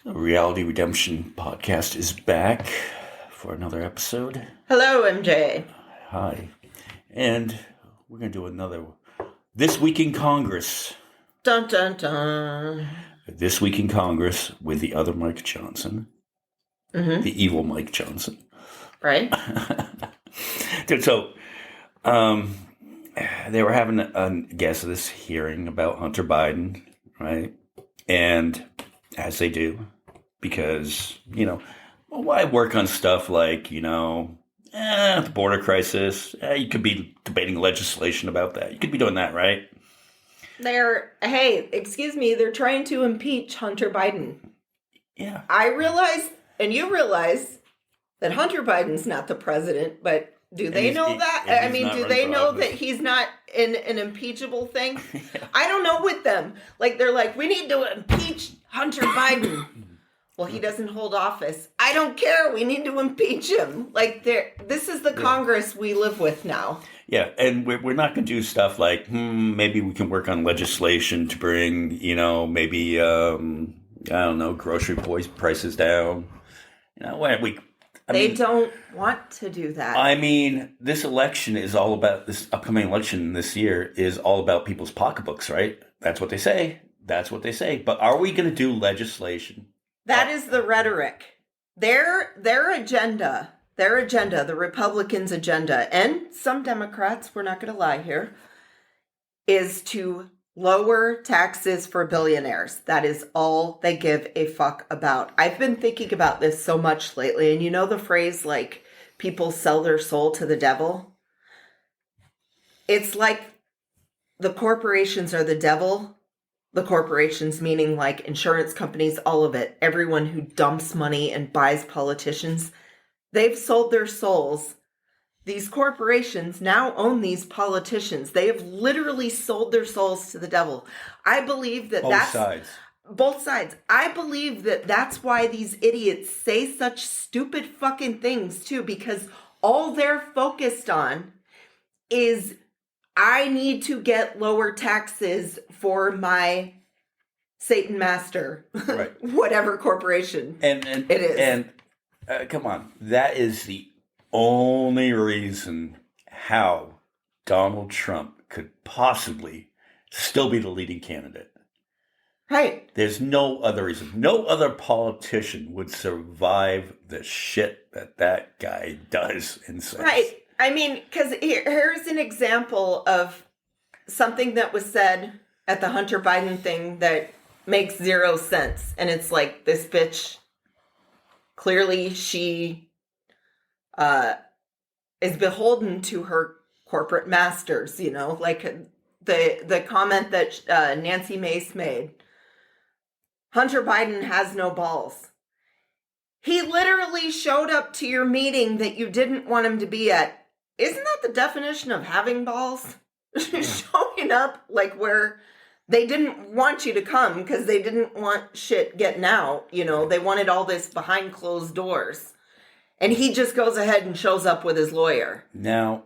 The Reality Redemption podcast is back for another episode. Hello, MJ. Hi. And we're going to do another This Week in Congress. Dun, dun, dun. This Week in Congress with the other Mike Johnson. Mm-hmm. The evil Mike Johnson. Right. Dude, so they were having this hearing about Hunter Biden, right? And as they do, because, why work on stuff like, the border crisis? You could be debating legislation about that. You could be doing that, right? Excuse me, they're trying to impeach Hunter Biden. Yeah. I realize, and you realize, that Hunter Biden's not the president, but do they know that? Do they know that he's not an impeachable thing? Yeah. I don't know with them. They're like, we need to impeach Hunter Biden. Well, he doesn't hold office. I don't care. We need to impeach him. This is the Congress we live with now. Yeah, and we're not going to do stuff like, maybe we can work on legislation to bring, maybe, grocery prices down. They don't want to do that. I mean, this upcoming election this year is all about people's pocketbooks, right? That's what they say. But are we going to do legislation? That is the rhetoric. Their agenda, the Republicans' agenda, and some Democrats, we're not going to lie here, is to lower taxes for billionaires. That is all they give a fuck about. I've been thinking about this so much lately, and you know the phrase, people sell their soul to the devil? It's like the corporations are the devil. The corporations, meaning insurance companies, all of it. Everyone who dumps money and buys politicians, they've sold their souls. These corporations now own these politicians. They have literally sold their souls to the devil. I believe that both sides. I believe that that's why these idiots say such stupid fucking things too, because all they're focused on is, I need to get lower taxes for my Satan master, right. Whatever corporation and it is. And come on, that is the only reason how Donald Trump could possibly still be the leading candidate. Right. There's no other reason. No other politician would survive the shit that guy does and says. Right. I mean, because here's an example of something that was said at the Hunter Biden thing that makes zero sense. And it's like, this bitch, clearly she is beholden to her corporate masters, the comment that Nancy Mace made. Hunter Biden has no balls. He literally showed up to your meeting that you didn't want him to be at. Isn't that the definition of having balls? Showing up where they didn't want you to come because they didn't want shit getting out. They wanted all this behind closed doors. And he just goes ahead and shows up with his lawyer. Now,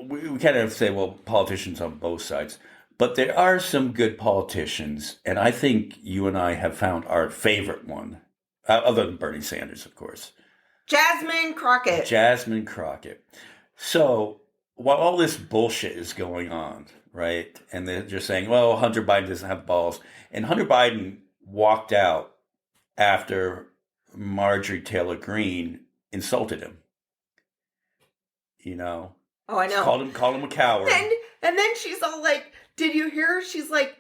we kind of say, well, politicians on both sides. But there are some good politicians. And I think you and I have found our favorite one, other than Bernie Sanders, of course. Jasmine Crockett. So while all this bullshit is going on, right, and they're just saying, well, Hunter Biden doesn't have balls. And Hunter Biden walked out after Marjorie Taylor Greene insulted him. Oh, I know. Called him a coward. And then she's all like, did you hear her? She's like,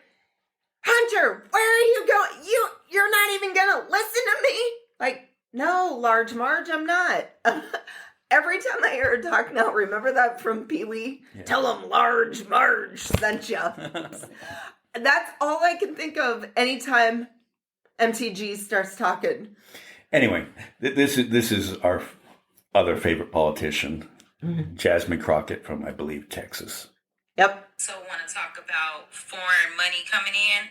Hunter, where are you going? You're not even going to listen to me? No, Large Marge, I'm not. Every time I hear her talk now, remember that from Pee-wee? Yeah. Tell him Large Marge sent you. That's all I can think of anytime MTG starts talking. Anyway, this is our other favorite politician, Jasmine Crockett from, I believe, Texas. Yep. So I want to talk about foreign money coming in.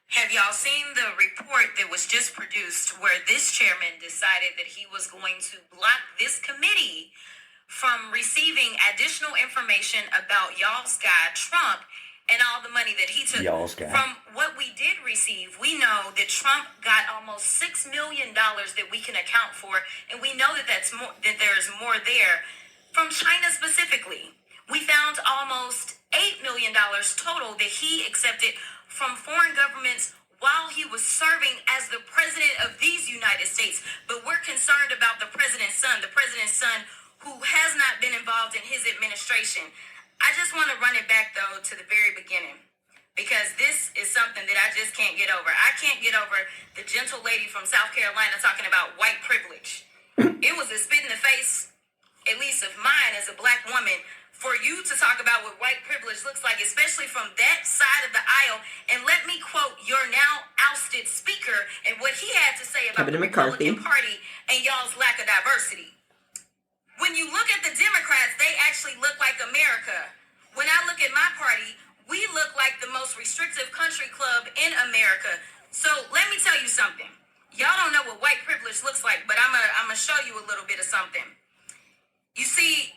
Have y'all seen the report that was just produced where this chairman decided that he was going to block this committee from receiving additional information about y'all's guy, Trump, and all the money that he took? Y'all's guy. From what we did did receive, we know that Trump got almost $6 million that we can account for, and we know that that's more, that there's more there from China specifically. We found almost $8 million total that he accepted from foreign governments while he was serving as the president of these United States. But we're concerned about the president's son who has not been involved in his administration. I just want to run it back, though, to the very beginning, because this is something that I just can't get over. I can't get over the gentle lady from South Carolina talking about white privilege. It was a spit in the face, at least of mine as a black woman, for you to talk about what white privilege looks like, especially from that side of the aisle. And let me quote your now ousted speaker and what he had to say about Kevin the McCarthy. Republican Party and y'all's lack of diversity. When you look at the Democrats, they actually look like America. When I look at my party, we look like the most restrictive country club in America. So let me tell you something. Y'all don't know what white privilege looks like, but I'm gonna show you a little bit of something. You see,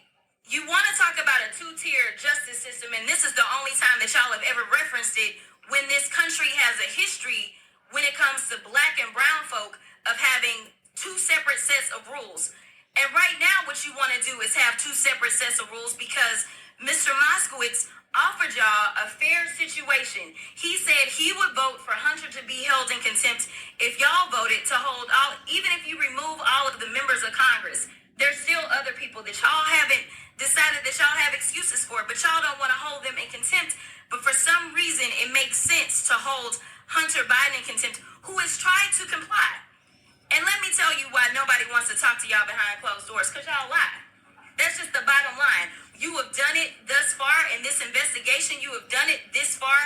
you want to talk about a two-tier justice system, and this is the only time that y'all have ever referenced it, when this country has a history when it comes to black and brown folk of having two separate sets of rules. And right now what you want to do is have two separate sets of rules because Mr. Moskowitz offered y'all a fair situation. He said he would vote for Hunter to be held in contempt if y'all voted to hold all, even if you remove all of the members of Congress. There's still other people that y'all haven't decided that y'all have excuses for, but y'all don't want to hold them in contempt. But for some reason, it makes sense to hold Hunter Biden in contempt, who has tried to comply. And let me tell you why nobody wants to talk to y'all behind closed doors, because y'all lie. That's just the bottom line. You have done it thus far in this investigation. You have done it this far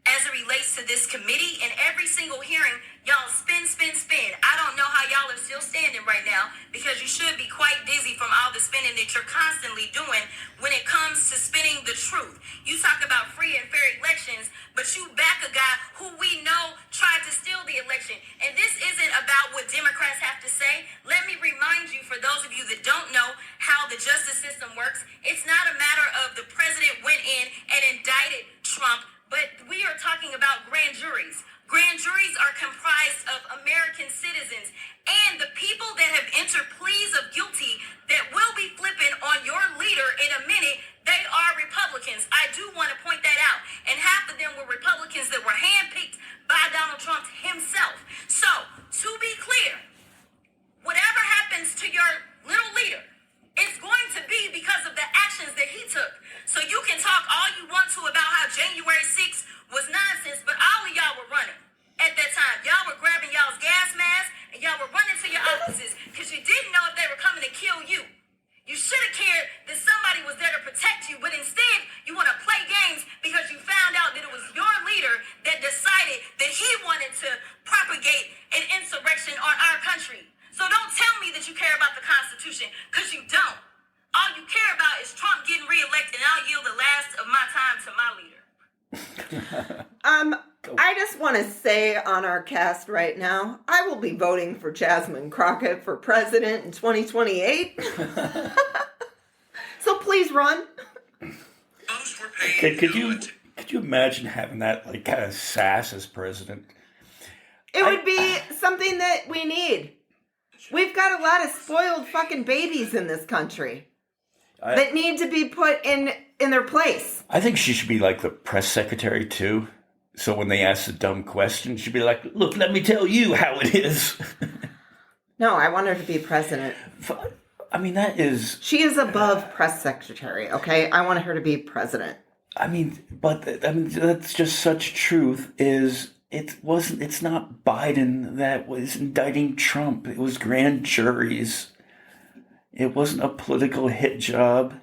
as it relates to this committee. In every single hearing, y'all spin. I don't know how y'all are still standing right now, because you should be quite dizzy from all the spinning that you're constantly doing when it comes to spinning the truth. You talk about free and fair elections, but you back a guy who we know tried to steal the election. And this isn't about what Democrats have to say. Let me remind you, for those of you that don't know how the justice system works, it's not a matter of the president went in and indicted Trump, but we are talking about grand juries. Grand juries are comprised of American citizens, and the people that have entered pleas of guilty that will be flipping on your leader in a minute, they are Republicans. I do want to point that out. And half of them were Republicans that were handpicked by Donald Trump himself. So, to be clear, whatever happens to your little leader, it's going to be because of the actions that he took. So you can talk all you want to about how January 6th was nonsense, but all of y'all were running at that time. Y'all were grabbing y'all's gas masks and y'all were running to your offices because you didn't know if they were coming to kill you. You should have cared that somebody was there to protect you, but instead you want to play games because you found out that it was your leader that decided that he wanted to propagate an insurrection on our country. So don't tell me that you care about the Constitution, because you don't. All you care about is Trump getting reelected, and I'll yield the last of my time to my leader. I just want to say on our cast right now, I will be voting for Jasmine Crockett for president in 2028. So please run. Could you imagine having that like kind of sass as president? It would be something that we need. We've got a lot of spoiled fucking babies in this country that need to be put in their place. I think she should be like the press secretary too. So when they ask a dumb question, she'd be like, "Look, let me tell you how it is." No, I want her to be president. I mean, that is... She is above press secretary, okay? I want her to be president. I mean, that's just such truth is... It's not Biden that was indicting Trump. It was grand juries. It wasn't a political hit job.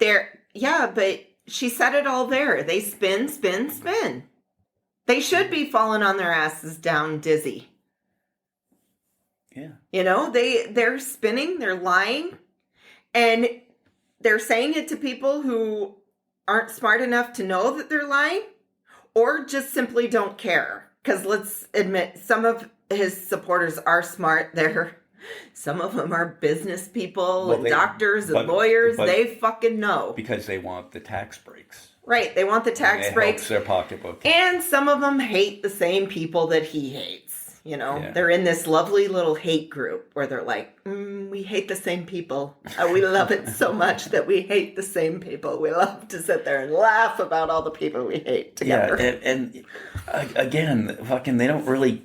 Yeah, but she said it all there. They spin. They should be falling on their asses down dizzy. Yeah. You know, they're spinning, they're lying, and they're saying it to people who aren't smart enough to know that they're lying. Or just simply don't care. Because let's admit, some of his supporters are smart. Some of them are business people, doctors and lawyers. They fucking know. Because they want the tax breaks. Right. They want the tax it breaks. helps their pocketbook. And some of them hate the same people that he hates. You know, Yeah. they're in this lovely little hate group where they're like, we hate the same people. We love it so much that we hate the same people. We love to sit there and laugh about all the people we hate together. Yeah, and again, fucking, they don't really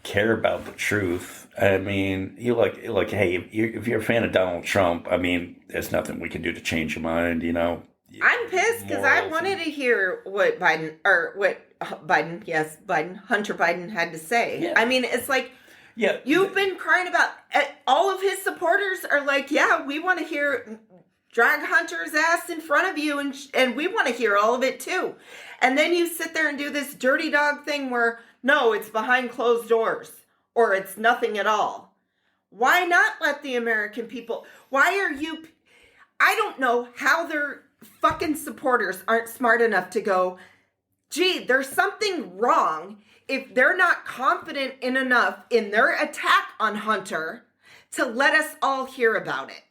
care about the truth. I mean, you like, hey, if you're a fan of Donald Trump, I mean, there's nothing we can do to change your mind, you know. I'm pissed because I wanted to hear what Hunter Biden had to say. Yeah. I mean, it's like, yeah, you've been crying about, all of his supporters are like, yeah, we want to hear, drag Hunter's ass in front of you, and we want to hear all of it too. And then you sit there and do this dirty dog thing where, no, it's behind closed doors, or it's nothing at all. Why not let the American people, I don't know how their fucking supporters aren't smart enough to go, gee, there's something wrong if they're not confident enough in their attack on Hunter to let us all hear about it.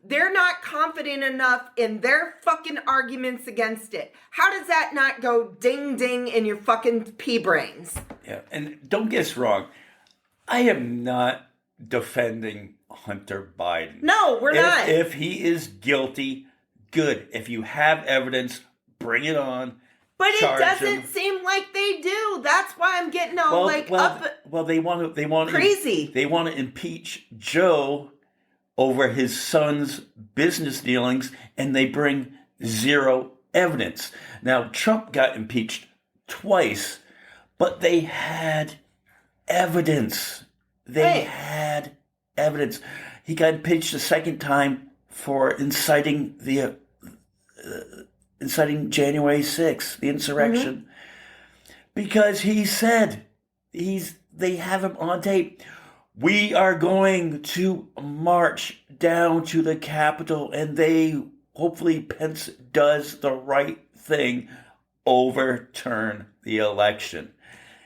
They're not confident enough in their fucking arguments against it. How does that not go ding ding in your fucking pea brains? Yeah, and don't get us wrong, I am not defending Hunter Biden. No, we're not. If he is guilty, good. If you have evidence, bring it on. But it Charge doesn't him. seem like they do. That's why I'm getting all Well, they want crazy. They want to impeach Joe over his son's business dealings, and they bring zero evidence. Now, Trump got impeached twice, but they had evidence. They had evidence. He got impeached the second time for inciting January 6th, the insurrection, because he said they have him on tape. We are going to march down to the Capitol, and hopefully Pence does the right thing, overturn the election.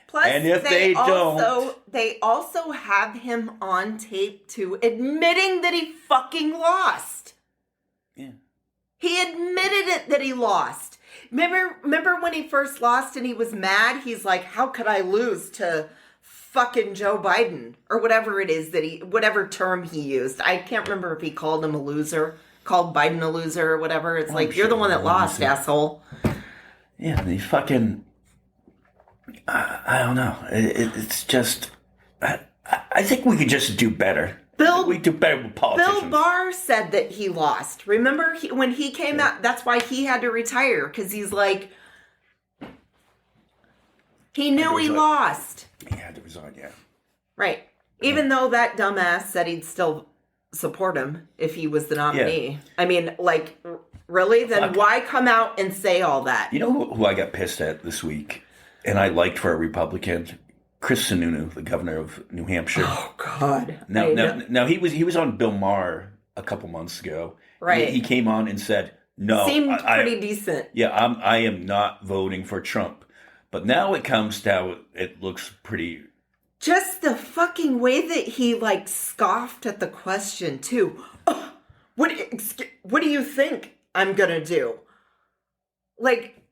Plus, and if they don't, they also have him on tape too, admitting that he fucking lost. Yeah. He admitted it that he lost. Remember when he first lost and he was mad? He's like, how could I lose to fucking Joe Biden? Or whatever it is whatever term he used. I can't remember if he called him a loser, called Biden a loser or whatever. It's like, you're the one that lost, asshole. Yeah, they fucking, I don't know. It's just, I think we could just do better. We do better with politicians. Bill Barr said that he lost. Remember when he came out, that's why he had to retire, because he's like, he knew he lost. He had to resign, yeah. Right. Even though that dumbass said he'd still support him if he was the nominee. Yeah. I mean, like, really? Then why come out and say all that? You know who I got pissed at this week, and I liked for a Republican? Chris Sununu, the governor of New Hampshire. Oh God! Now he was on Bill Maher a couple months ago. Right. He came on and said, "No, seemed pretty decent." Yeah, I am not voting for Trump. But now it comes down. It looks pretty. Just the fucking way that he like scoffed at the question too. Oh, what do you think I'm gonna do? Like,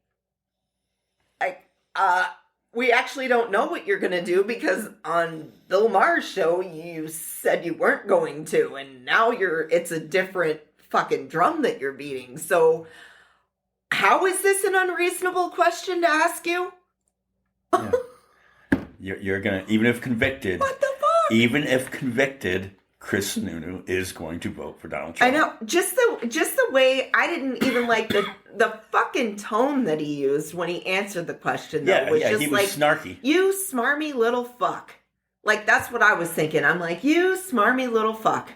we actually don't know what you're going to do because on Bill Maher's show, you said you weren't going to, and now it's a different fucking drum that you're beating. So how is this an unreasonable question to ask you? Yeah. You're going to, even if convicted, what the fuck? Even if convicted, Chris Sununu is going to vote for Donald Trump. I know. Just the way, I didn't even like the fucking tone that he used when he answered the question. Though, was just he was like, snarky. You smarmy little fuck. Like, that's what I was thinking. I'm like, you smarmy little fuck.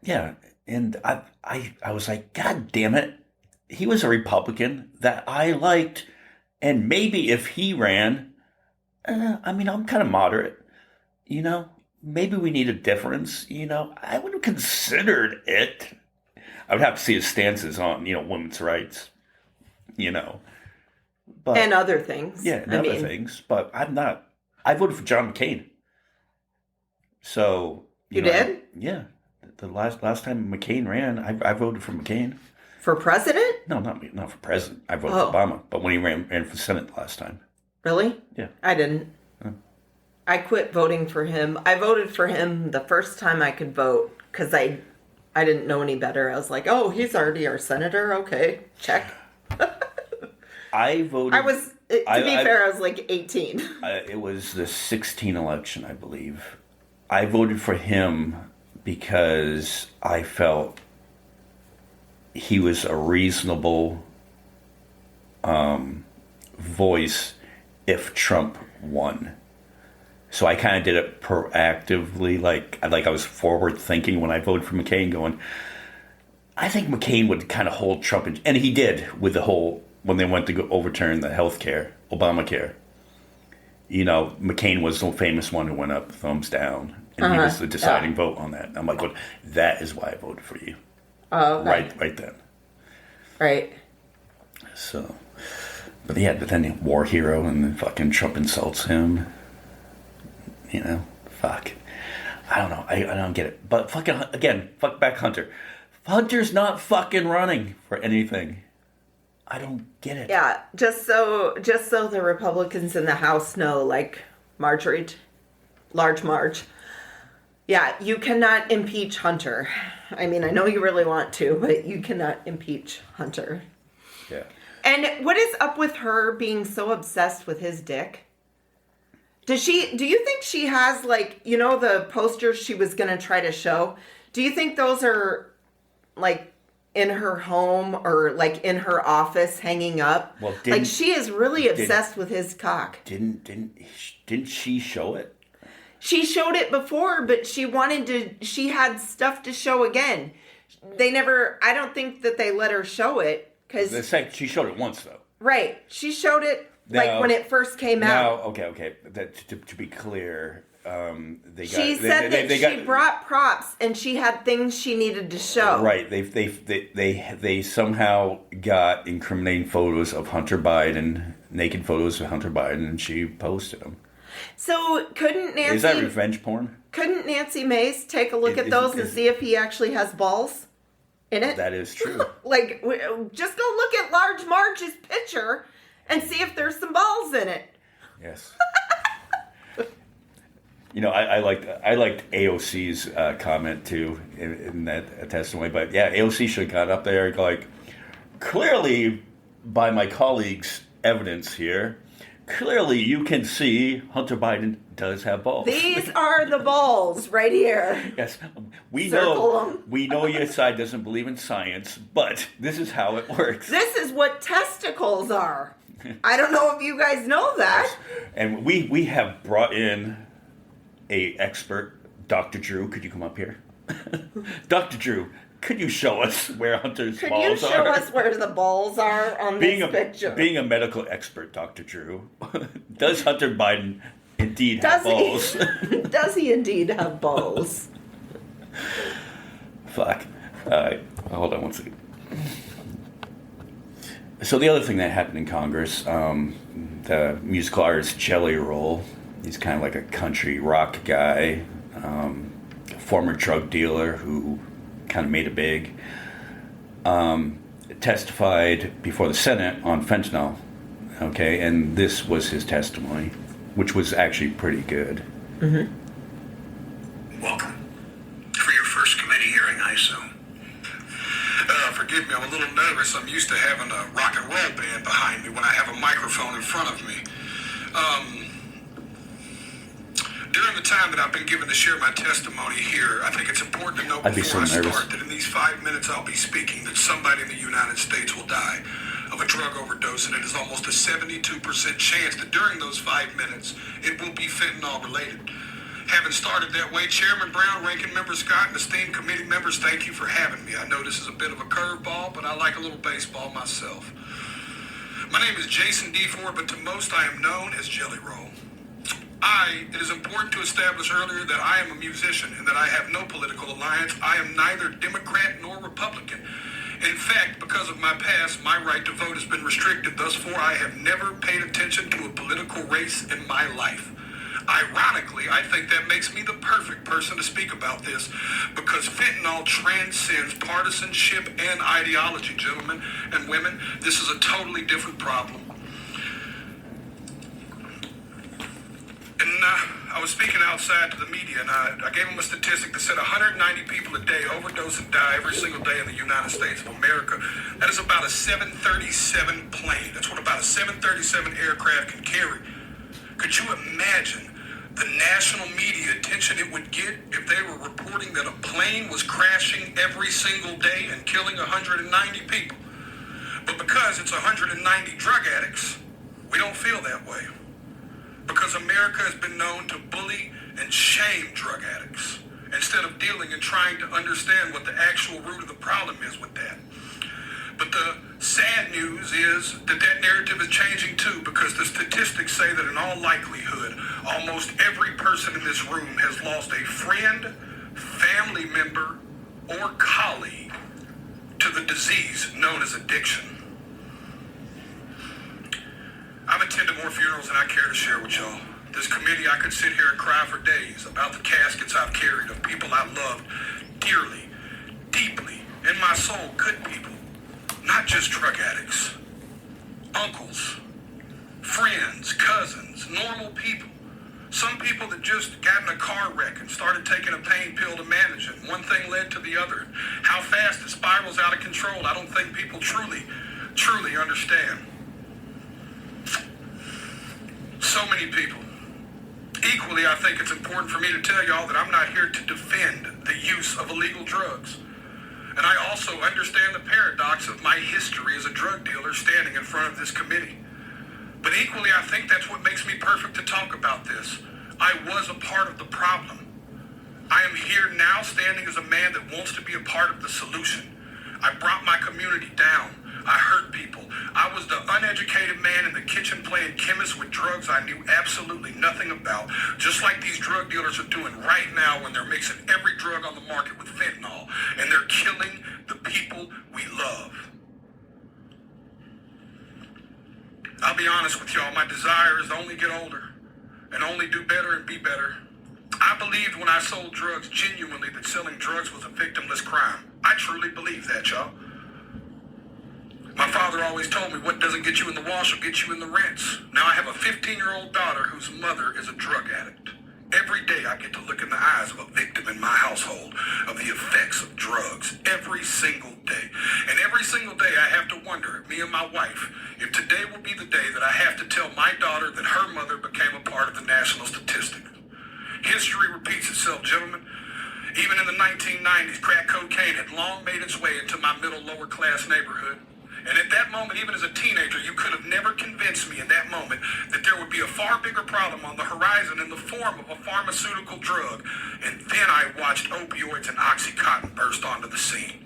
Yeah, and I was like, God damn it. He was a Republican that I liked, and maybe if he ran, I mean, I'm kind of moderate, you know? Maybe we need a difference, you know. I would have considered it. I would have to see his stances on, women's rights, But, and other things. Yeah, and other things. But I'm not. I voted for John McCain. So you did? The last time McCain ran, I voted for McCain. For president? No, not for president. I voted for Obama, but when he ran for Senate last time. Really? Yeah. I didn't. I quit voting for him. I voted for him the first time I could vote because I didn't know any better. I was like, oh, he's already our senator. Okay, check. I voted. I was, to be fair, I was like 18. It was the 2016 election, I believe. I voted for him because I felt he was a reasonable voice if Trump won. So I kind of did it proactively, like I was forward thinking when I voted for McCain, going, I think McCain would kind of hold Trump in, and he did with the whole, when they went to go overturn the health care, Obamacare. You know, McCain was the famous one who went up, thumbs down, and he was the deciding vote on that. I'm like, well, that is why I voted for you. Oh, okay. Right then. Right. So, but then war hero, and then fucking Trump insults him. You know, fuck. I don't know. I don't get it. But fucking, again, fuck back Hunter. Hunter's not fucking running for anything. I don't get it. Yeah, just so the Republicans in the House know, like Large Marge. Yeah, you cannot impeach Hunter. I mean, I know you really want to, but you cannot impeach Hunter. Yeah. And what is up with her being so obsessed with his dick? Do you think she has, like, you know, the posters she was going to try to show? Do you think those are, like, in her home or, like, in her office hanging up? Well, like, she is really obsessed with his cock. Didn't she show it? She showed it before, but she had stuff to show again. I don't think that they let her show it. She showed it once, though. Right. She showed it. Like when it first came out. Okay. To be clear, she brought props and she had things she needed to show. Right. They somehow got incriminating photos of Hunter Biden, naked photos of Hunter Biden, and she posted them. So couldn't Nancy? Is that revenge porn? Couldn't Nancy Mace take a look at those and see if he actually has balls in it? That is true. Like, just go look at Large Marge's picture and see if there's some balls in it. Yes. You know, I liked AOC's comment too in that testimony, but yeah, AOC should have got up there like, clearly, by my colleagues' evidence here, clearly you can see Hunter Biden does have balls. These are the balls right here. Yes, we Circle know your side doesn't believe in science, but this is how it works. This is what testicles are. I don't know if you guys know that. Yes. And we have brought in a expert, Dr. Drew. Could you come up here? Dr. Drew, could you show us where Hunter's balls are? Could you show us where the balls are on this picture? Being a medical expert, Dr. Drew, does Hunter Biden indeed have balls? Does he indeed have balls? Fuck. All right. Hold on one second. So the other thing that happened in Congress, the musical artist Jelly Roll, he's kind of like a country rock guy, former drug dealer who kind of made it big, testified before the Senate on fentanyl, okay, and this was his testimony, which was actually pretty good. Mm-hmm. Welcome for your first committee hearing, I assume. Forgive me, I'm a little nervous. I'm used to having a rock and roll band behind me when I have a microphone in front of me. During the time that I've been given to share my testimony here, I think it's important to note before I start that in these 5 minutes I'll be speaking that somebody in the United States will die of a drug overdose, and it is almost a 72% chance that during those 5 minutes it will be fentanyl related. Having started that way, Chairman Brown, Ranking Member Scott, and esteemed committee members, thank you for having me. I know this is a bit of a curveball, but I like a little baseball myself. My name is Jason DeFord, but to most I am known as Jelly Roll. It is important to establish earlier that I am a musician and that I have no political alliance. I am neither Democrat nor Republican. In fact, because of my past, my right to vote has been restricted. Thus far, I have never paid attention to a political race in my life. Ironically, I think that makes me the perfect person to speak about this because fentanyl transcends partisanship and ideology, gentlemen and women. This is a totally different problem. And I was speaking outside to the media, and I gave them a statistic that said 190 people a day overdose and die every single day in the United States of America. That is about a 737 plane. That's what about a 737 aircraft can carry. Could you imagine the national media attention it would get if they were reporting that a plane was crashing every single day and killing 190 people? But because it's 190 drug addicts, we don't feel that way. Because America has been known to bully and shame drug addicts instead of dealing and trying to understand what the actual root of the problem is with that. But the sad news is that narrative is changing too, because the statistics say that in all likelihood, almost every person in this room has lost a friend, family member, or colleague to the disease known as addiction. I've attended more funerals than I care to share with y'all. This committee, I could sit here and cry for days about the caskets I've carried of people I loved dearly, deeply, in my soul, good people. Not just drug addicts. Uncles, friends, cousins, normal people. Some people that just got in a car wreck and started taking a pain pill to manage it. One thing led to the other. How fast it spirals out of control, I don't think people truly understand. So many people. Equally, I think it's important for me to tell y'all that I'm not here to defend the use of illegal drugs. And I also understand the paradox of my history as a drug dealer standing in front of this committee. But equally, I think that's what makes me perfect to talk about this. I was a part of the problem. I am here now standing as a man that wants to be a part of the solution. I brought my community down. I hurt people. I was the uneducated man in the kitchen playing chemist with drugs I knew absolutely nothing about, just like these drug dealers are doing right now when they're mixing every drug on the market with fentanyl, and they're killing the people we love. I'll be honest with y'all, my desire is to only get older and only do better and be better. I believed when I sold drugs genuinely that selling drugs was a victimless crime. I truly believe that, y'all. My father always told me what doesn't get you in the wash will get you in the rinse. Now I have a 15-year-old daughter whose mother is a drug addict. Every day I get to look in the eyes of a victim in my household of the effects of drugs. Every single day. And every single day I have to wonder, me and my wife, if today will be the day that I have to tell my daughter that her mother became a part of the national statistic. History repeats itself, gentlemen. Even in the 1990s, crack cocaine had long made its way into my middle lower class neighborhood. And at that moment, even as a teenager, you could have never convinced me in that moment that there would be a far bigger problem on the horizon in the form of a pharmaceutical drug. And then I watched opioids and OxyContin burst onto the scene.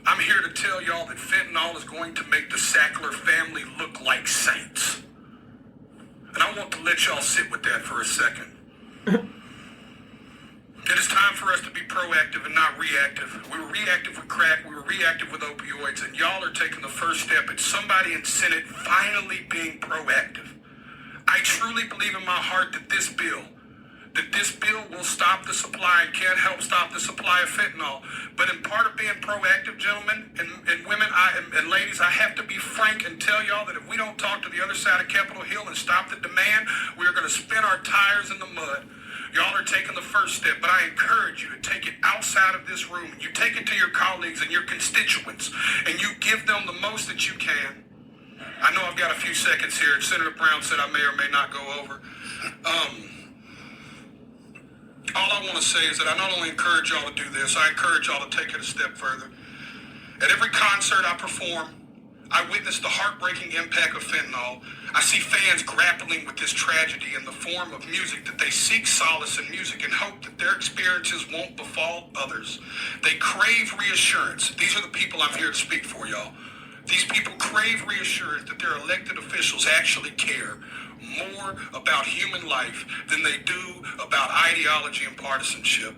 I'm here to tell y'all that fentanyl is going to make the Sackler family look like saints. And I want to let y'all sit with that for a second. It is time for us to be proactive and not reactive. We were reactive with crack, we were reactive with opioids, and y'all are taking the first step at somebody in Senate finally being proactive. I truly believe in my heart that this bill will stop the supply and can help stop the supply of fentanyl. But in part of being proactive, gentlemen and women and ladies, I have to be frank and tell y'all that if we don't talk to the other side of Capitol Hill and stop the demand, we are going to spin our tires in the mud. Y'all are taking the first step, but I encourage you to take it outside of this room. You take it to your colleagues and your constituents, and you give them the most that you can. I know I've got a few seconds here, and Senator Brown said I may or may not go over. All I want to say is that I not only encourage y'all to do this, I encourage y'all to take it a step further. At every concert I perform, I witness the heartbreaking impact of fentanyl. I see fans grappling with this tragedy in the form of music that they seek solace in music and hope that their experiences won't befall others. They crave reassurance. These are the people I'm here to speak for, y'all. These people crave reassurance that their elected officials actually care more about human life than they do about ideology and partisanship.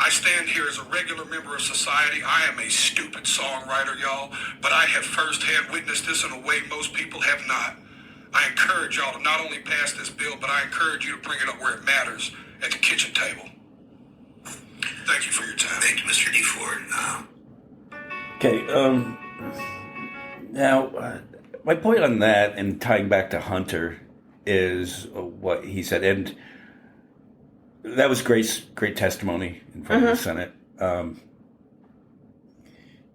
I stand here as a regular member of society. I am a stupid songwriter, y'all, but I have firsthand witnessed this in a way most people have not. I encourage y'all to not only pass this bill, but I encourage you to bring it up where it matters, at the kitchen table. Thank you for your time. Thank you, Mr. DeFord. Okay, now, my point on that, and tying back to Hunter, is what he said, and that was great testimony in front of the Senate.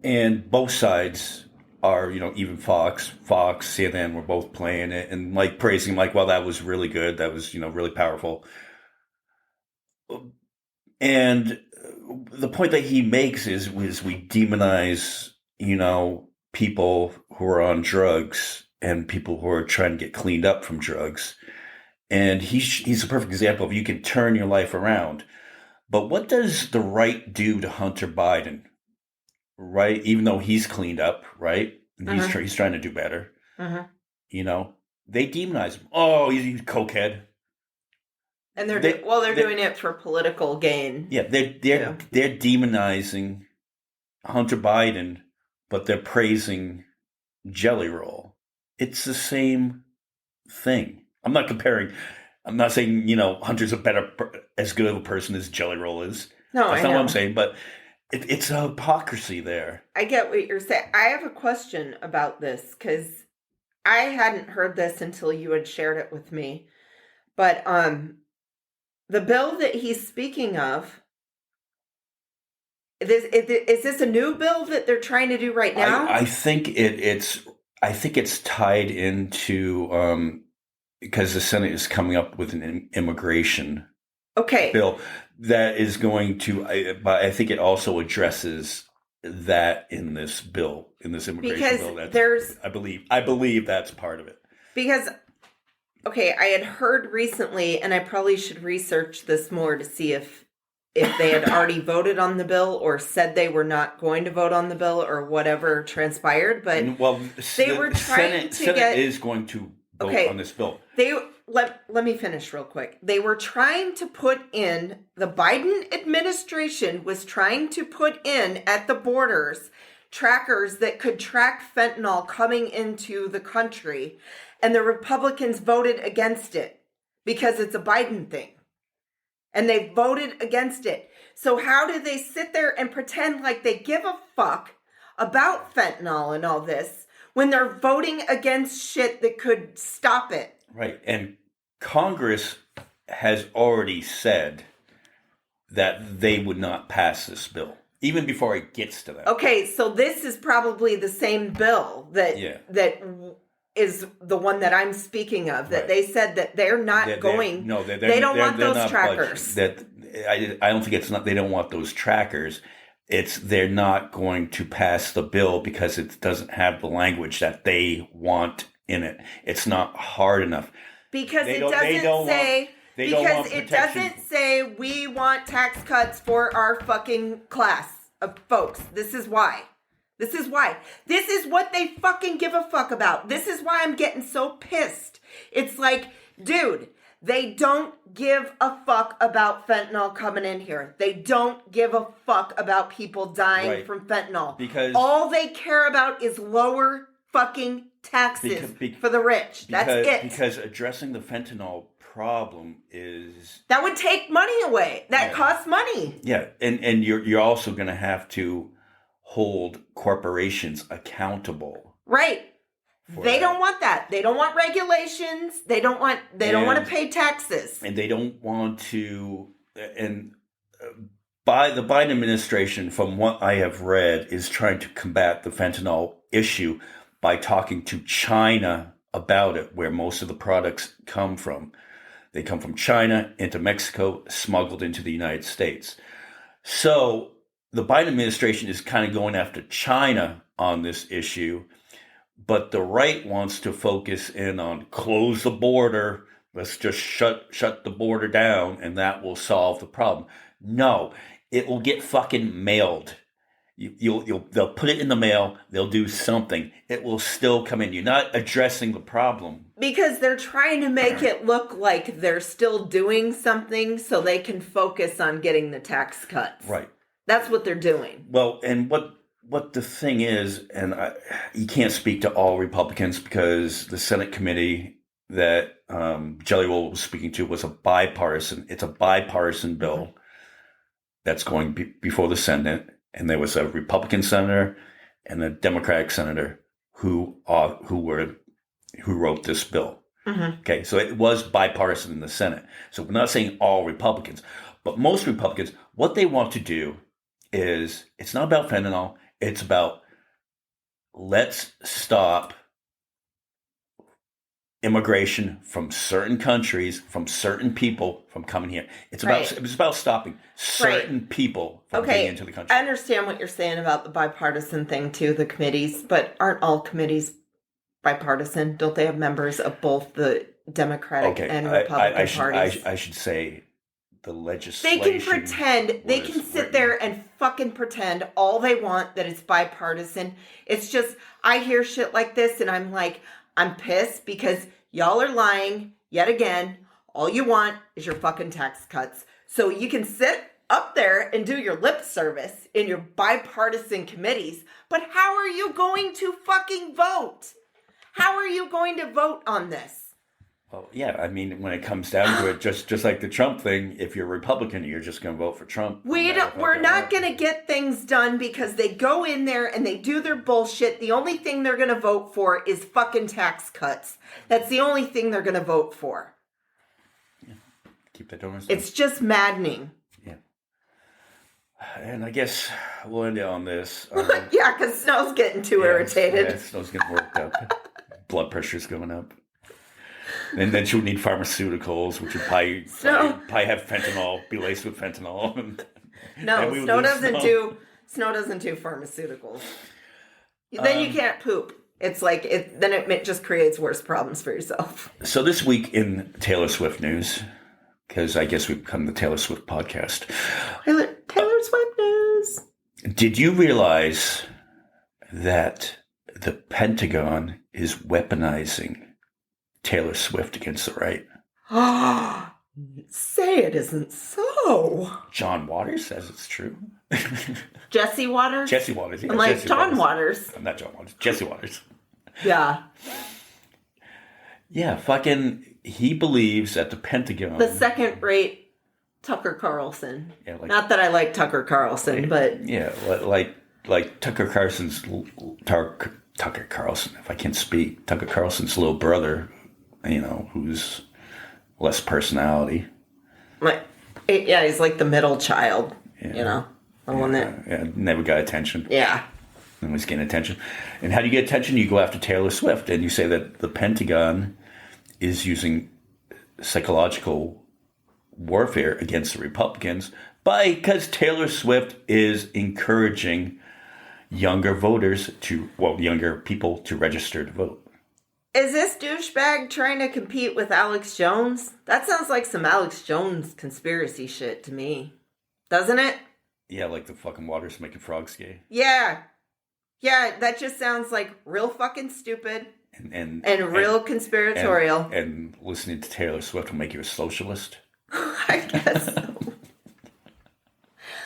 And both sides are, even Fox, CNN were both playing it and like praising, like, well, that was really good. That was, really powerful. And the point that he makes is we demonize, people who are on drugs and people who are trying to get cleaned up from drugs. And he's a perfect example of you can turn your life around. But what does the right do to Hunter Biden? Right? Even though he's cleaned up, right? And he's trying to do better. They demonize him. Oh, he's a cokehead. And they're doing it for political gain. Yeah, they're demonizing Hunter Biden, but they're praising Jelly Roll. It's the same thing. I'm not comparing. I'm not saying Hunter's as good of a person as Jelly Roll is. No, that's not what I'm saying. But it's a hypocrisy there. I get what you're saying. I have a question about this because I hadn't heard this until you had shared it with me. But the bill that he's speaking of, is this a new bill that they're trying to do right now? I think it's tied into because the Senate is coming up with an immigration bill that is going to. But I think it also addresses that in this bill, in this immigration bill. I believe that's part of it. Because. Okay, I had heard recently, and I probably should research this more to see if they had already voted on the bill or said they were not going to vote on the bill or whatever transpired. But they were trying Senate is going to vote on this bill. Let me finish real quick. They were trying to put in, the Biden administration was trying to put in at the borders trackers that could track fentanyl coming into the country. And the Republicans voted against it because it's a Biden thing. And they voted against it. So how do they sit there and pretend like they give a fuck about fentanyl and all this when they're voting against shit that could stop it? Right. And Congress has already said that they would not pass this bill, even before it gets to that. Okay, so this is probably the same bill that is the one that I'm speaking of, that they said that they're not going. No, they don't want those trackers. I don't think it's not. They don't want those trackers. They're not going to pass the bill because it doesn't have the language that they want in it. It's not hard enough. Because it doesn't say we want tax cuts for our fucking class of folks. This is why. This is why. This is what they fucking give a fuck about. This is why I'm getting so pissed. It's like, dude, they don't give a fuck about fentanyl coming in here. They don't give a fuck about people dying from fentanyl. Because all they care about is lower fucking taxes for the rich. That's it. Because addressing the fentanyl problem is... That would take money away. That costs money. Yeah, and you're also going to have to hold corporations accountable. Right. They don't want that. They don't want regulations. They don't want to pay taxes. And they don't want to, and by the Biden administration, from what I have read, is trying to combat the fentanyl issue by talking to China about it, where most of the products come from. They come from China into Mexico, smuggled into the United States. So the Biden administration is kind of going after China on this issue, but the right wants to focus in on close the border. Let's just shut the border down, and that will solve the problem. No, it will get fucking mailed. They'll put it in the mail. They'll do something. It will still come in. You're not addressing the problem. Because they're trying to make it look like they're still doing something so they can focus on getting the tax cuts. Right. That's what they're doing. Well, and what the thing is, and you can't speak to all Republicans because the Senate committee that Jelly Roll was speaking to was a bipartisan bill that's going before the Senate, and there was a Republican senator and a Democratic senator who wrote this bill. Mm-hmm. Okay, so it was bipartisan in the Senate. So we're not saying all Republicans, but most Republicans, what they want to do is, it's not about fentanyl, it's about let's stop immigration from certain countries, from certain people from coming here. It's about stopping certain people from getting into the country. I understand what you're saying about the bipartisan thing too, the committees, but aren't all committees bipartisan? Don't they have members of both the Democratic and Republican parties? I should say the legislation. They can pretend. They can sit there and fucking pretend all they want that it's bipartisan. It's just, I hear shit like this and I'm like, I'm pissed because y'all are lying yet again. All you want is your fucking tax cuts. So you can sit up there and do your lip service in your bipartisan committees, but how are you going to fucking vote? How are you going to vote on this? Well, yeah, I mean, when it comes down to it, just like the Trump thing, if you're a Republican, you're just going to vote for Trump. We're not going to get things done because they go in there and they do their bullshit. The only thing they're going to vote for is fucking tax cuts. That's the only thing they're going to vote for. Yeah. Keep that donors. It's just maddening. Yeah. And I guess we'll end it on this. Yeah, because Snow's getting too irritated. Yeah, Snow's getting worked up. Blood pressure's going up. And then she would need pharmaceuticals, which would probably have fentanyl, be laced with fentanyl. No, Snow doesn't do pharmaceuticals. Then you can't poop. It's like then it just creates worse problems for yourself. So this week in Taylor Swift news, because I guess we've become the Taylor Swift podcast. Taylor Swift news. Did you realize that the Pentagon is weaponizing Taylor Swift against the right? Say it isn't so. John Waters says it's true. Jesse Waters? Jesse Waters. Yeah, I'm like, Jesse John Waters. I'm not John Waters. Jesse Waters. Yeah. Yeah, fucking, he believes at the Pentagon. The second-rate Tucker Carlson. Yeah, not that I like Tucker Carlson, but... Yeah, like Tucker Carlson's... Tucker Carlson, if I can't speak. Tucker Carlson's little brother, who's less personality. He's like the middle child, the one that... never got attention. Yeah. And was getting attention. And how do you get attention? You go after Taylor Swift, and you say that the Pentagon is using psychological warfare against the Republicans because Taylor Swift is encouraging younger people to register to vote. Is this douchebag trying to compete with Alex Jones? That sounds like some Alex Jones conspiracy shit to me. Doesn't it? Yeah, like the fucking water's making frogs gay. Yeah. Yeah, that just sounds like real fucking stupid and real conspiratorial. And listening to Taylor Swift will make you a socialist? I guess so.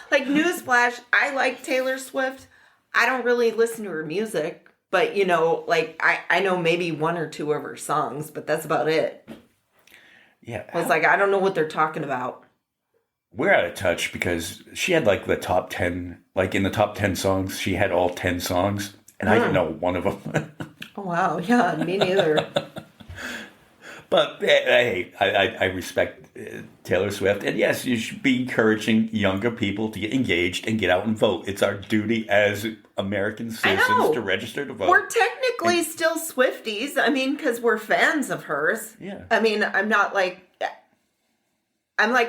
Like, newsflash, I like Taylor Swift. I don't really listen to her music, but, I know maybe one or two of her songs, but that's about it. Yeah. I was like, I don't know what they're talking about. We're out of touch because she had the top 10, in the top 10 songs, she had all 10 songs, and I didn't know one of them. Oh, wow. Yeah, me neither. But hey, I respect Taylor Swift. And yes, you should be encouraging younger people to get engaged and get out and vote. It's our duty as American citizens to register to vote. We're technically still Swifties. I mean, because we're fans of hers. Yeah. I mean, I'm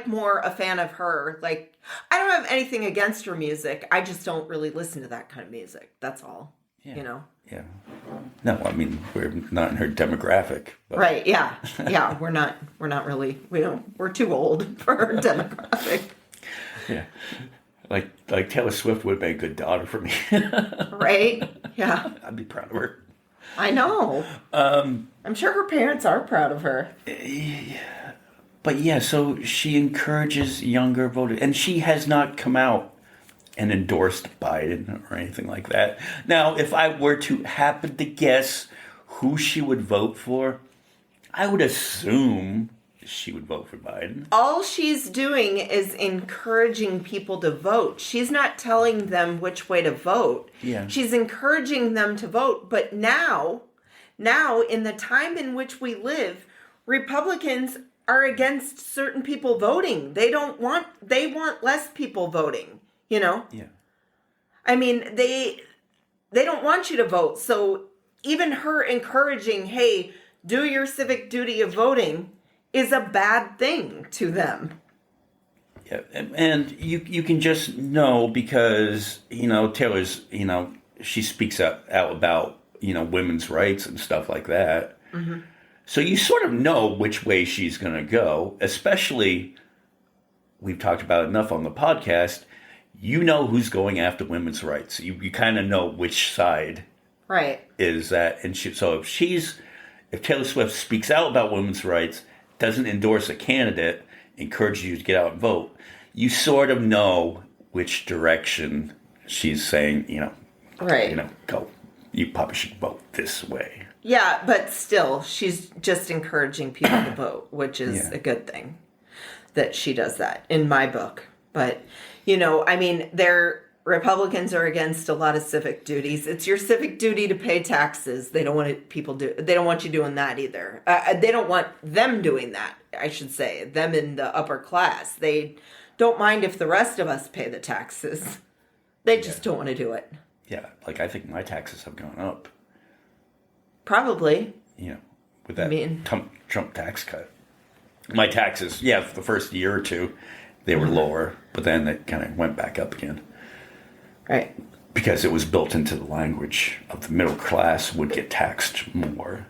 more a fan of her. I don't have anything against her music. I just don't really listen to that kind of music. That's all. Yeah. Yeah. No, I mean, we're not in her demographic. But. Right, yeah. Yeah, we're not really, we're too old for her demographic. Yeah. Like Taylor Swift would have been a good daughter for me. Right? Yeah. I'd be proud of her. I know. I'm sure her parents are proud of her. But yeah, so she encourages younger voters, and she has not come out and endorsed Biden or anything like that. Now, if I were to happen to guess who she would vote for, I would assume she would vote for Biden. All she's doing is encouraging people to vote. She's not telling them which way to vote. Yeah. She's encouraging them to vote. But now, in the time in which we live, Republicans are against certain people voting. They want less people voting, you know? Yeah. I mean, they don't want you to vote. So even her encouraging, hey, do your civic duty of voting is a bad thing to them. Yeah, and you can just know because, Taylor's, she speaks out about, women's rights and stuff like that. Mm-hmm. So you sort of know which way she's going to go, especially, we've talked about enough on the podcast, you know who's going after women's rights. You kind of know which side is that. And so if Taylor Swift speaks out about women's rights, doesn't endorse a candidate, encourages you to get out and vote, you sort of know which direction she's saying, go. You probably should vote this way. Yeah, but still, she's just encouraging people to vote, which is a good thing that she does that, in my book. But, Republicans are against a lot of civic duties. It's your civic duty to pay taxes. They don't want they don't want you doing that either. They don't want them doing that, I should say. Them in the upper class. They don't mind if the rest of us pay the taxes. They just don't want to do it. Yeah, I think my taxes have gone up. Probably. With that Trump tax cut. My taxes, for the first year or two, they were lower, but then it kind of went back up again. Right. Because it was built into the language of the middle class would get taxed more,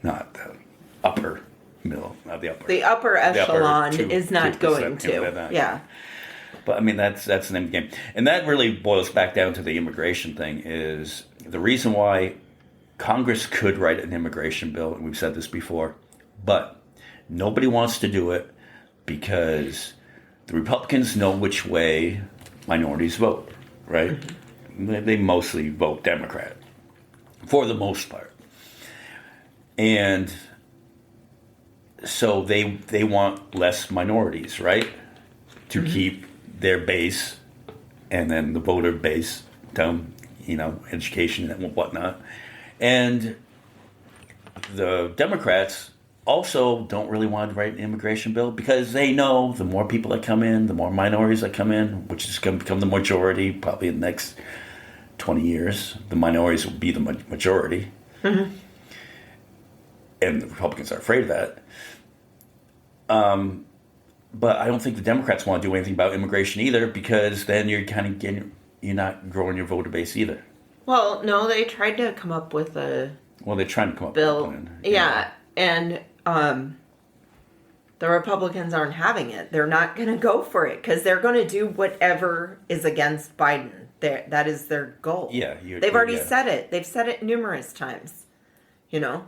not the upper middle, not the upper. The upper echelon is not going to. Yeah. But that's the name of the game. And that really boils back down to the immigration thing is the reason why Congress could write an immigration bill, and we've said this before, but nobody wants to do it because the Republicans know which way minorities vote. Right? Mm-hmm. They mostly vote Democrat, for the most part. And so they want less minorities, right? To keep their base and then the voter base down, education and whatnot. And the Democrats also don't really want to write an immigration bill because they know the more people that come in, the more minorities that come in, which is going to become the majority probably in the next 20 years. The minorities will be the majority. Mm-hmm. And the Republicans are afraid of that. But I don't think the Democrats want to do anything about immigration either because then you're you're not growing your voter base either. Well, no, they tried to come up with a they're trying to come up bill. with one. Yeah, and the Republicans aren't having it. They're not going to go for it because they're going to do whatever is against Biden. That is their goal. Yeah. They've already said it. They've said it numerous times. Yeah.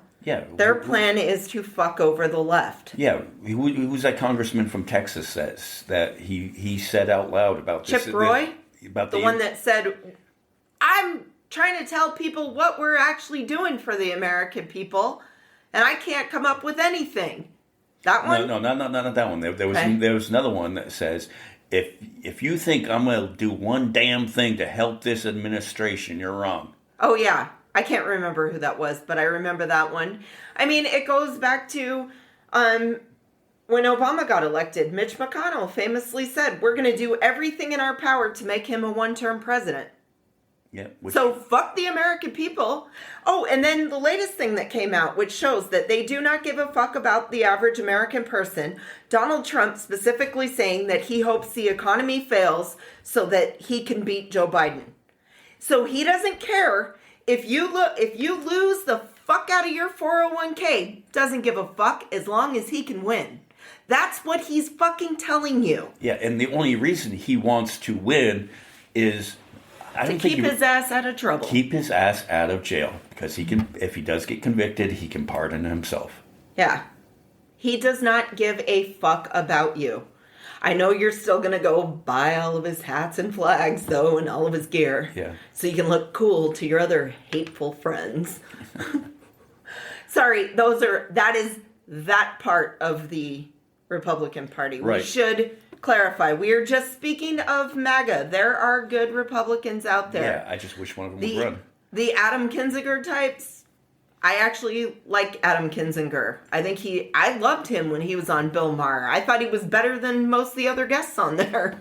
Their plan is to fuck over the left. Yeah. Who's that congressman from Texas that he said out loud about this? Chip Roy? About the one that said, I'm trying to tell people what we're actually doing for the American people, and I can't come up with anything. That one? No, not that one. There was another one that says, if you think I'm going to do one damn thing to help this administration, you're wrong. Oh, yeah. I can't remember who that was, but I remember that one. It goes back to when Obama got elected. Mitch McConnell famously said, we're going to do everything in our power to make him a one-term president. Yeah. So fuck the American people. Oh, and then the latest thing that came out, which shows that they do not give a fuck about the average American person. Donald Trump specifically saying that he hopes the economy fails so that he can beat Joe Biden. So he doesn't care if you lose the fuck out of your 401k. Doesn't give a fuck as long as he can win. That's what he's fucking telling you. Yeah, and the only reason he wants to win is to keep his ass out of trouble. Keep his ass out of jail. Because he can, if he does get convicted, he can pardon himself. Yeah. He does not give a fuck about you. I know you're still going to go buy all of his hats and flags, though, and all of his gear. Yeah. So you can look cool to your other hateful friends. Sorry, that is that part of the Republican Party. Right. We should clarify. We are just speaking of MAGA. There are good Republicans out there. Yeah, I just wish one of them would run. The Adam Kinzinger types, I actually like Adam Kinzinger. I loved him when he was on Bill Maher. I thought he was better than most of the other guests on there.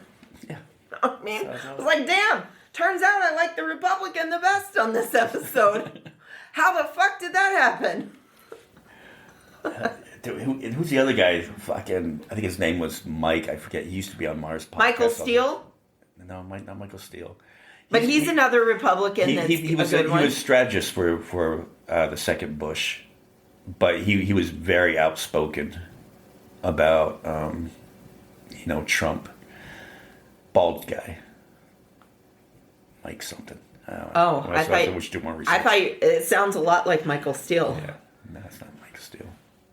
Yeah. I mean, I was like, damn, turns out I like the Republican the best on this episode. How the fuck did that happen? Who's the other guy? Fucking, I think his name was Mike. I forget. He used to be on Mars podcast. Michael Steele? No, not Michael Steele. But he's another Republican he was a good one. He was strategist for the second Bush, but he was very outspoken about Trump. Bald guy, Mike something. I thought it sounds a lot like Michael Steele. Yeah, no, it's not Michael Steele.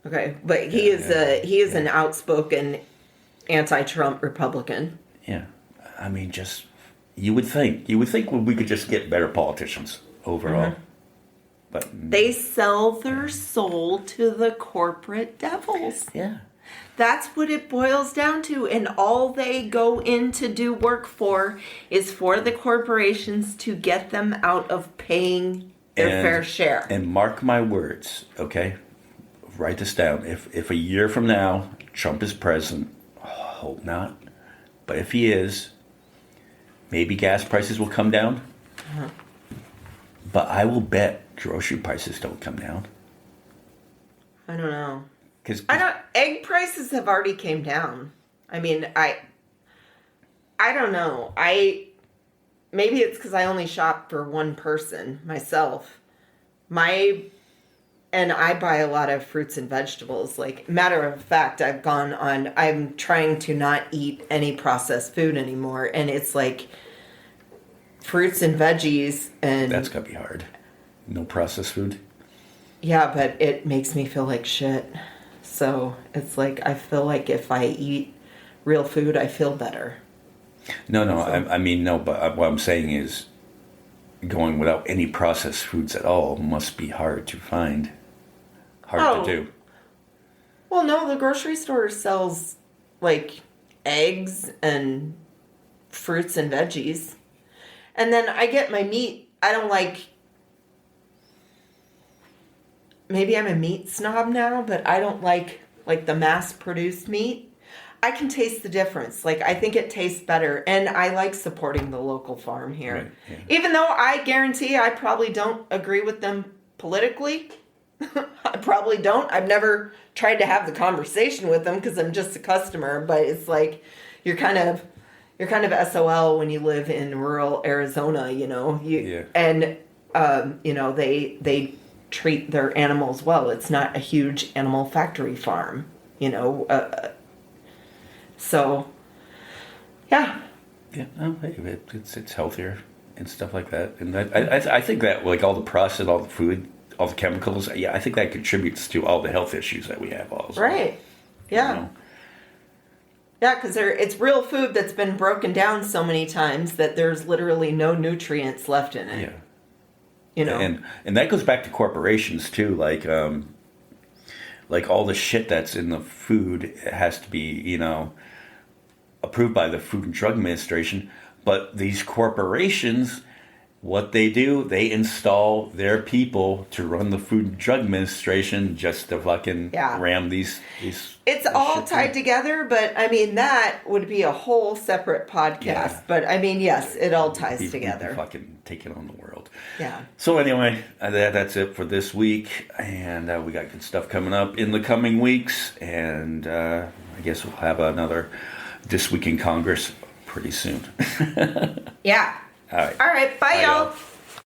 Okay, but he is an outspoken anti-Trump Republican. Yeah, I mean, just you would think we could just get better politicians overall, but they sell their soul to the corporate devils. Yeah. That's what it boils down to. And all they go in to do work for is for the corporations to get them out of paying their fair share. And mark my words, okay? Write this down. If a year from now Trump is president, hope not, but if he is, maybe gas prices will come down. But I will bet grocery prices don't come down. I don't know. Egg prices have already came down. I mean, I don't know. Maybe it's because I only shop for one person myself. And I buy a lot of fruits and vegetables. Like, matter of fact, I'm trying to not eat any processed food anymore. And it's like fruits and veggies and... That's gotta be hard. No processed food? Yeah, but it makes me feel like shit. So it's like, I feel like if I eat real food, I feel better. No, but what I'm saying is going without any processed foods at all must be hard to find. Hard to do. Well, no, the grocery store sells like eggs and fruits and veggies. And then I get my meat. I don't like... Maybe I'm a meat snob now, but I don't like the mass-produced meat. I can taste the difference. Like, I think it tastes better, and I like supporting the local farm here. Right, yeah. Even though I guarantee I probably don't agree with them politically. I probably don't. I've never tried to have the conversation with them because I'm just a customer, but it's like you're kind of SOL when you live in rural Arizona, you know. And they treat their animals well. It's not a huge animal factory farm, you know. So, yeah. Yeah, it's healthier and stuff like that. And I think that, like, all the processed, all the food, all the chemicals, yeah, I think that contributes to all the health issues that we have also. Right. Yeah. You know? Yeah, because it's real food that's been broken down so many times that there's literally no nutrients left in it. Yeah. You know? And that goes back to corporations too, like all the shit that's in the food has to be, you know, approved by the Food and Drug Administration. But these corporations, what they do, they install their people to run the Food and Drug Administration just to fucking ram these. It's all tied together, but I mean, that would be a whole separate podcast. Yeah. But I mean, yes, it all ties together. Fucking taking on the world. Yeah. So anyway, that's it for this week, and we got good stuff coming up in the coming weeks, and I guess we'll have another This Week in Congress pretty soon. Yeah. All right. All right. Bye, y'all.